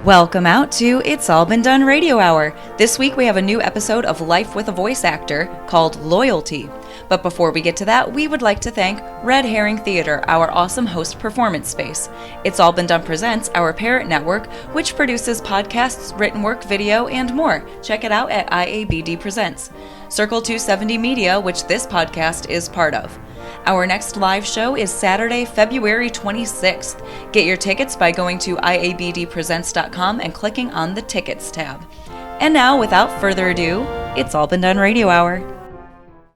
Welcome out to It's All Been Done Radio Hour. This week we have a new episode of Life with a Voice Actor called Loyalty. But before we get to that, we would like to thank Red Herring Theater, our awesome host performance space. It's All Been Done presents our parent network, which produces podcasts, written work, video, and more. Check it out at IABD Presents. Circle 270 Media, which this podcast is part of. Our next live show is Saturday, February 26th. Get your tickets by going to iabdpresents.com and clicking on the Tickets tab. And now, without further ado, It's All Been Done Radio Hour.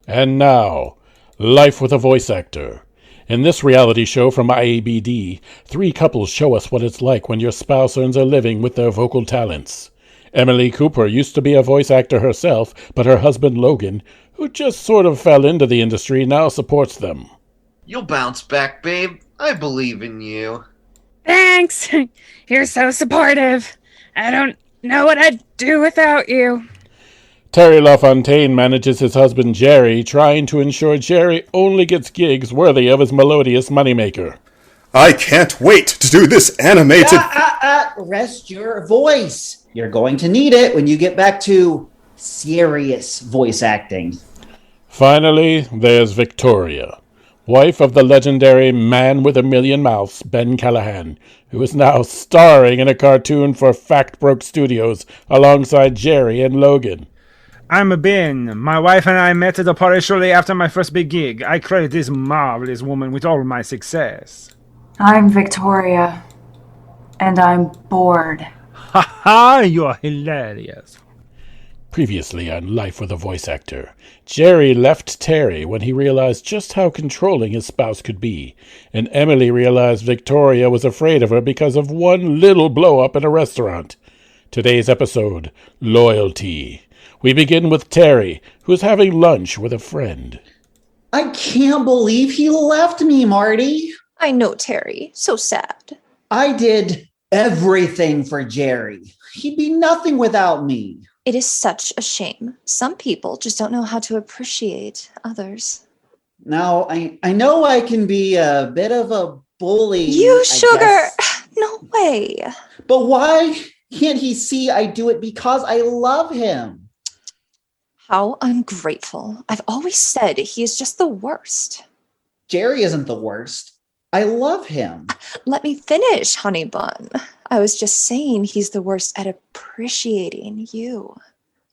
And now, Life with a Voice Actor. In this reality show from IABD, 3 couples show us what it's like when your spouse earns a living with their vocal talents. Emily Cooper used to be a voice actor herself, but her husband Logan, who just sort of fell into the industry, now supports them. You'll bounce back, babe. I believe in you. Thanks. You're so supportive. I don't know what I'd do without you. Terry Fontaine manages his husband Jerry, trying to ensure Jerry only gets gigs worthy of his melodious moneymaker. I can't wait to do this animated... Rest your voice. You're going to need it when you get back to serious voice acting. Finally, there's Victoria, wife of the legendary Man with a Million Mouths, Ben Callihan, who is now starring in a cartoon for Fact Broke Studios alongside Jerry and Logan. I'm Ben. My wife and I met at a party shortly after my first big gig. I credit this marvelous woman with all my success. I'm Victoria, and I'm bored. Ha ha, you're hilarious. Previously on Life with a Voice Actor, Jerry left Terry when he realized just how controlling his spouse could be, and Emily realized Victoria was afraid of her because of one little blow-up in a restaurant. Today's episode, Loyalty. We begin with Terry, who's having lunch with a friend. I can't believe he left me, Marty. I know, Terry. So sad. I did everything for Jerry. He'd be nothing without me. It is such a shame. Some people just don't know how to appreciate others. Now, I know I can be a bit of a bully. You sugar! No way. But why can't he see I do it because I love him? How ungrateful. I've always said he is just the worst. Jerry isn't the worst. I love him. Let me finish, honey bun. I was just saying he's the worst at appreciating you.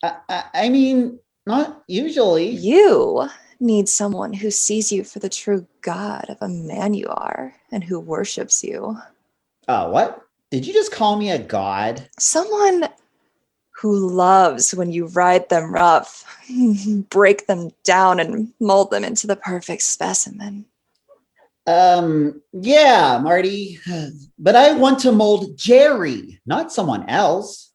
I mean, not usually. You need someone who sees you for the true God of a man you are and who worships you. What? Did you just call me a god? Someone who loves when you ride them rough, break them down and mold them into the perfect specimen. Yeah, Marty, but I want to mold Jerry, not someone else.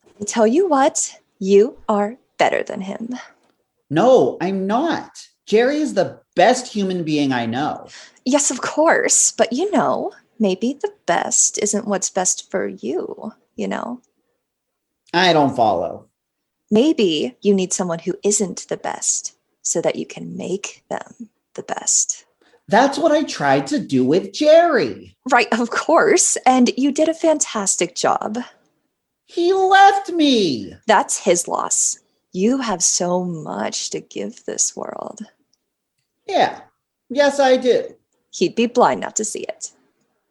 Let me tell you what, you are better than him. No, I'm not. Jerry is the best human being I know. Yes, of course, but maybe the best isn't what's best for you, I don't follow. Maybe you need someone who isn't the best so that you can make them the best. That's what I tried to do with Jerry. Right, of course. And you did a fantastic job. He left me. That's his loss. You have so much to give this world. Yeah. Yes, I do. He'd be blind not to see it.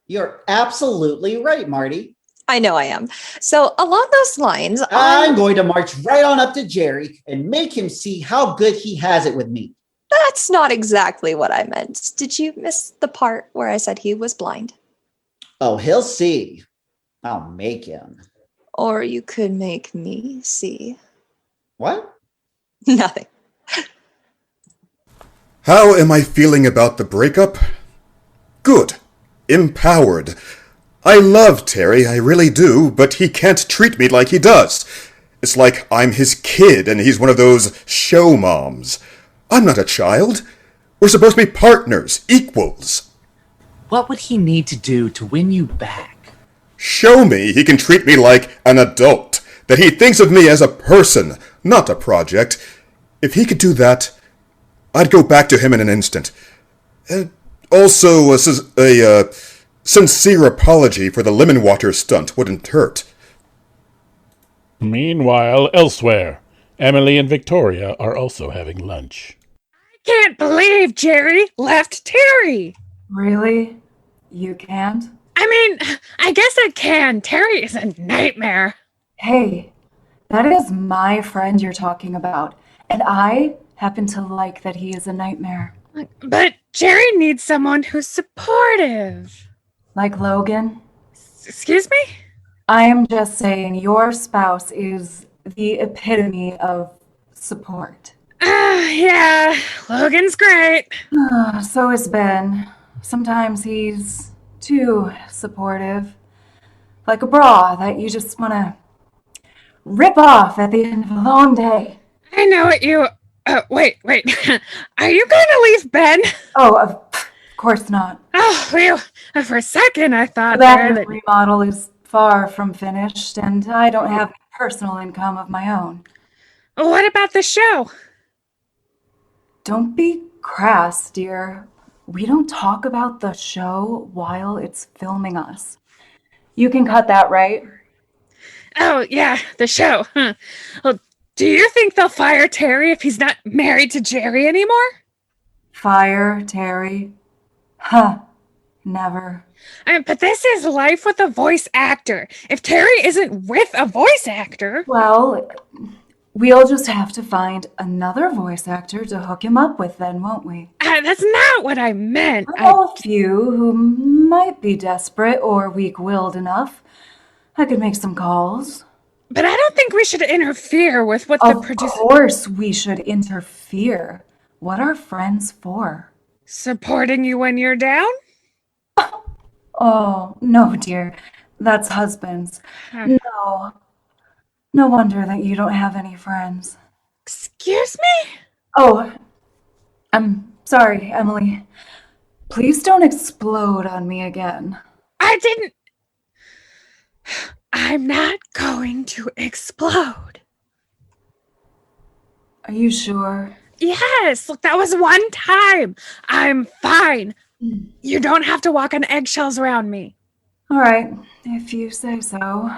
You're absolutely right, Marty. I know I am. So along those lines, I'm going to march right on up to Jerry and make him see how good he has it with me. That's not exactly what I meant. Did you miss the part where I said he was blind? Oh, he'll see. I'll make him. Or you could make me see. What? Nothing. How am I feeling about the breakup? Good. Empowered. I love Terry, I really do, but he can't treat me like he does. It's like I'm his kid and he's one of those show moms. I'm not a child. We're supposed to be partners, equals. What would he need to do to win you back? Show me he can treat me like an adult, that he thinks of me as a person, not a project. If he could do that, I'd go back to him in an instant. Also, a sincere apology for the lemon water stunt wouldn't hurt. Meanwhile, elsewhere, Emily and Victoria are also having lunch. Can't believe Jerry left Terry. Really? You can't? I mean, I guess I can. Terry is a nightmare. Hey, that is my friend you're talking about, and I happen to like that he is a nightmare. But Jerry needs someone who's supportive. Like Logan? Excuse me? I am just saying your spouse is the epitome of support. Yeah, Logan's great. So is Ben. Sometimes he's too supportive. Like a bra that you just want to rip off at the end of a long day. I know what you... wait. Are you going to leave Ben? Oh, of course not. Oh, well, for a second I thought... That remodel is far from finished, and I don't have any personal income of my own. What about the show? Don't be crass, dear. We don't talk about the show while it's filming us. You can cut that, right? Oh, yeah, the show. Well, do you think they'll fire Terry if he's not married to Jerry anymore? Fire Terry? Huh. Never. But this is life with a voice actor. If Terry isn't with a voice actor... Well, we'll just have to find another voice actor to hook him up with then, won't we? That's not what I meant. I know a few who might be desperate or weak-willed enough. I could make some calls. But I don't think we should interfere with what the producer... Of course we should interfere. What are friends for? Supporting you when you're down? Oh, no, dear. That's husbands. No. No wonder that you don't have any friends. Excuse me? Oh, I'm sorry, Emily. Please don't explode on me again. I didn't... I'm not going to explode. Are you sure? Yes, look, that was one time. I'm fine. You don't have to walk on eggshells around me. All right, if you say so.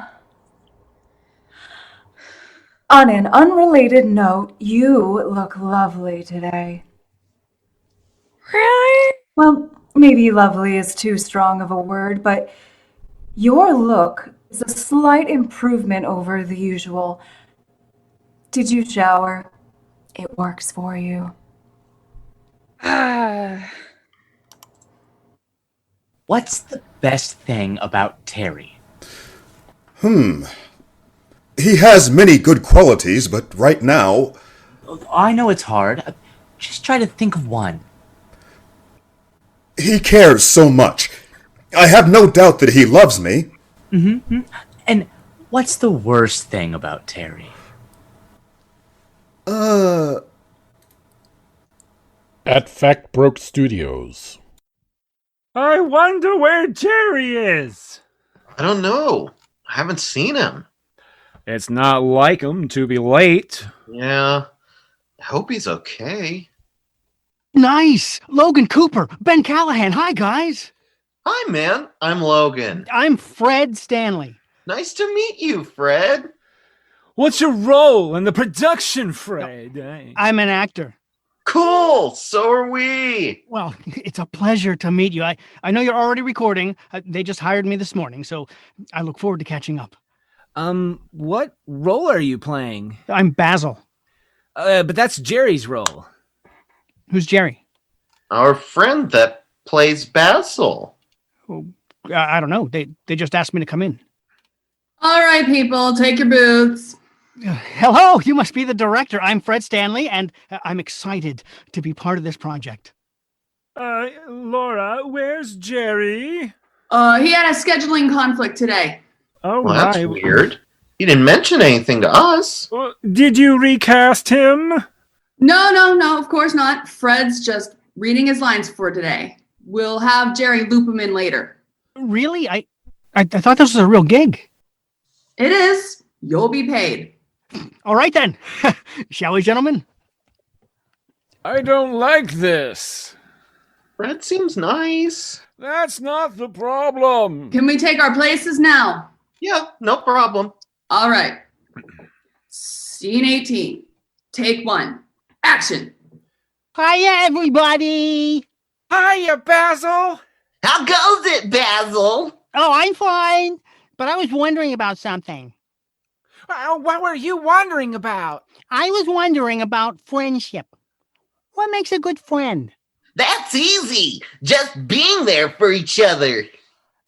On an unrelated note, you look lovely today. Really? Well, maybe lovely is too strong of a word, but your look is a slight improvement over the usual. Did you shower? It works for you. What's the best thing about Terry? He has many good qualities, but right now... I know it's hard. Just try to think of one. He cares so much. I have no doubt that he loves me. Mm-hmm. And what's the worst thing about Terry? At Factbroke Studios. I wonder where Jerry is. I don't know. I haven't seen him. It's not like him to be late. Yeah. I hope he's okay. Nice! Logan Cooper, Ben Callihan. Hi, guys. Hi, man. I'm Logan. I'm Fred Stanley. Nice to meet you, Fred. What's your role in the production, Fred? I'm an actor. Cool! So are we! Well, it's a pleasure to meet you. I know you're already recording. They just hired me this morning, so I look forward to catching up. What role are you playing? I'm Basil. But that's Jerry's role. Who's Jerry? Our friend that plays Basil. Oh, I don't know. They just asked me to come in. All right, people, take your booths. Hello, you must be the director. I'm Fred Stanley, and I'm excited to be part of this project. Laura, where's Jerry? He had a scheduling conflict today. Oh, well, that's weird. He didn't mention anything to us. Did you recast him? No, of course not. Fred's just reading his lines for today. We'll have Jerry loop him in later. Really? I thought this was a real gig. It is. You'll be paid. All right, then. Shall we, gentlemen? I don't like this. Fred seems nice. That's not the problem. Can we take our places now? Yeah, no problem. All right. Scene 18. Take 1. Action. Hiya, everybody. Hiya, Basil. How goes it, Basil? Oh, I'm fine. But I was wondering about something. What were you wondering about? I was wondering about friendship. What makes a good friend? That's easy. Just being there for each other.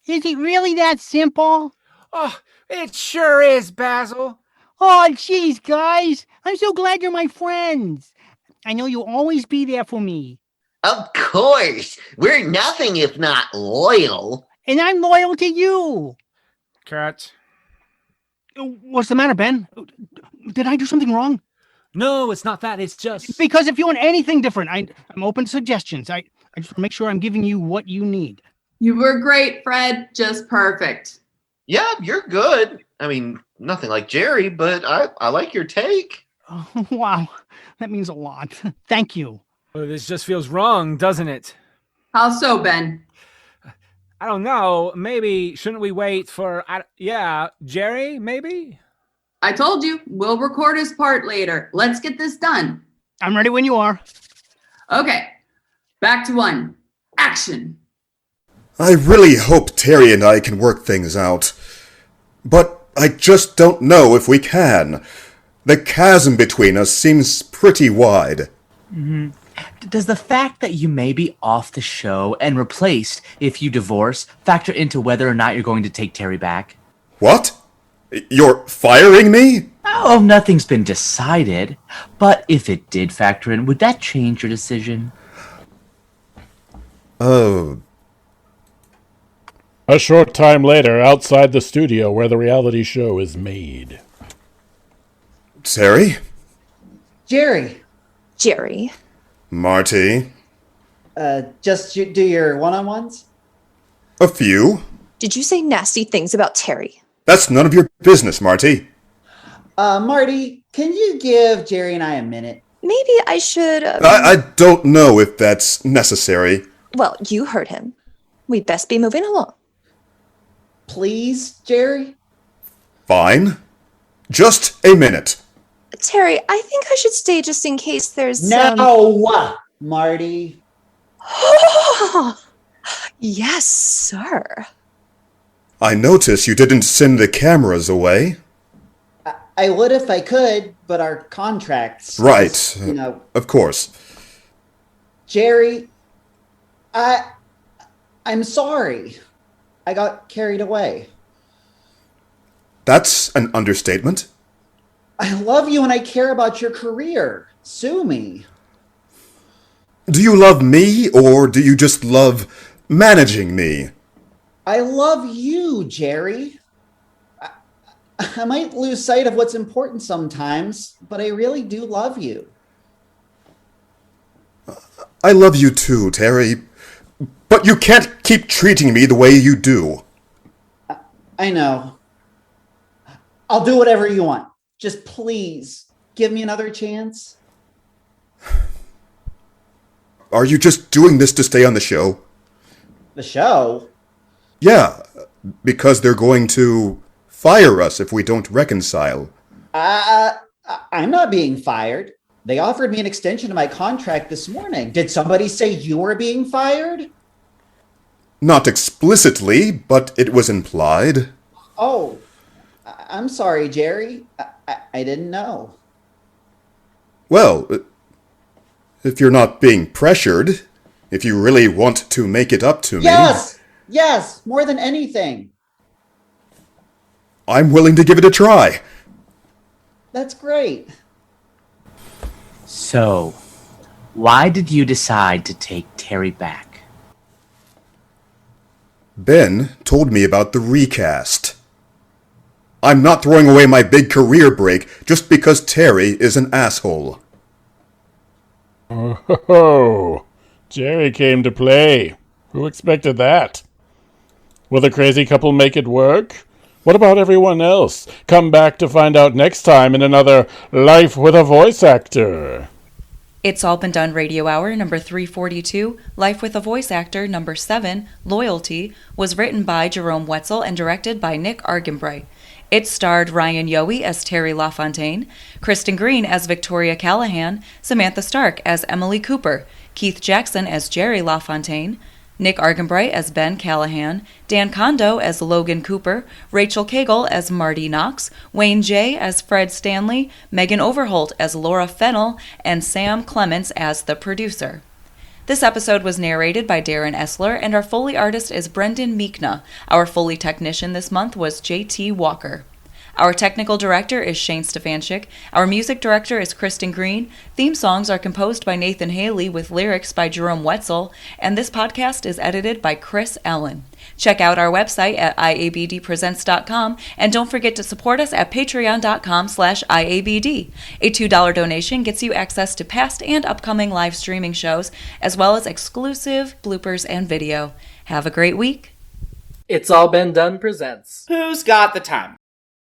Is it really that simple? Oh, it sure is, Basil. Oh, jeez, guys. I'm so glad you're my friends. I know you'll always be there for me. Of course. We're nothing if not loyal. And I'm loyal to you. Cat. What's the matter, Ben? Did I do something wrong? No, it's not that. It's just... Because if you want anything different, I'm open to suggestions. I just want to make sure I'm giving you what you need. You were great, Fred. Just perfect. Yeah, you're good. I mean, nothing like Jerry, but I like your take. Oh, wow. That means a lot. Thank you. Well, this just feels wrong, doesn't it? How so, Ben? I don't know. Maybe shouldn't we wait for... Jerry, maybe? I told you, we'll record his part later. Let's get this done. I'm ready when you are. Okay, back to 1. Action. I really hope Terry and I can work things out. But I just don't know if we can. The chasm between us seems pretty wide. Mm-hmm. Does the fact that you may be off the show and replaced if you divorce factor into whether or not you're going to take Terry back? What? You're firing me? Oh, nothing's been decided. But if it did factor in, would that change your decision? Oh. A short time later, outside the studio where the reality show is made. Terry? Jerry. Jerry. Marti? Just do your one-on-ones? A few. Did you say nasty things about Terry? That's none of your business, Marti. Marty, can you give Jerry and I a minute? Maybe I should... I don't know if that's necessary. Well, you heard him. We'd best be moving along. Please, Jerry? Fine. Just a minute. Terry, I think I should stay just in case there's... No, Marty. Yes, sir. I notice you didn't send the cameras away. I would if I could, but our contracts... Right. Of course. Jerry, I'm sorry. I got carried away. That's an understatement. I love you and I care about your career. Sue me. Do you love me, or do you just love managing me? I love you, Jerry. I might lose sight of what's important sometimes, but I really do love you. I love you too, Terry. But you can't keep treating me the way you do. I know. I'll do whatever you want. Just please, give me another chance. Are you just doing this to stay on the show? The show? Yeah, because they're going to fire us if we don't reconcile. I'm not being fired. They offered me an extension to my contract this morning. Did somebody say you were being fired? Not explicitly, but it was implied. Oh, I'm sorry, Jerry. I didn't know. Well, if you're not being pressured, if you really want to make it up to me... Yes, more than anything. I'm willing to give it a try. That's great. So, why did you decide to take Terry back? Ben told me about the recast. I'm not throwing away my big career break just because Terry is an asshole. Oh, Jerry came to play. Who expected that? Will the crazy couple make it work? What about everyone else? Come back to find out next time in another Life with a Voice Actor. It's All Been Done Radio Hour number 342, Life with a Voice Actor number 7, Loyalty, was written by Jerome Wetzel and directed by Nick Arganbright. It starred Ryan Yohe as Terry LaFontaine, Kristin Green as Victoria Callihan, Samantha Stark as Emily Cooper, Keith Jackson as Jerry LaFontaine, Nick Arganbright as Ben Callihan, Dan Condo as Logan Cooper, Rachel Cagle as Marti Knox, Wayne J. as Fred Stanley, Megan Overholt as Laura Fennell, and Sam Clements as the producer. This episode was narrated by Darren Esler, and our Foley artist is Brendan Michna. Our Foley technician this month was J.T. Walker. Our technical director is Shane Stefanchik. Our music director is Kristin Green. Theme songs are composed by Nathan Haley with lyrics by Jerome Wetzel, and this podcast is edited by Chris Allen. Check out our website at iabdpresents.com, and don't forget to support us at patreon.com/IABD. A $2 donation gets you access to past and upcoming live streaming shows, as well as exclusive bloopers and video. Have a great week. It's All Been Done presents Who's Got the Time?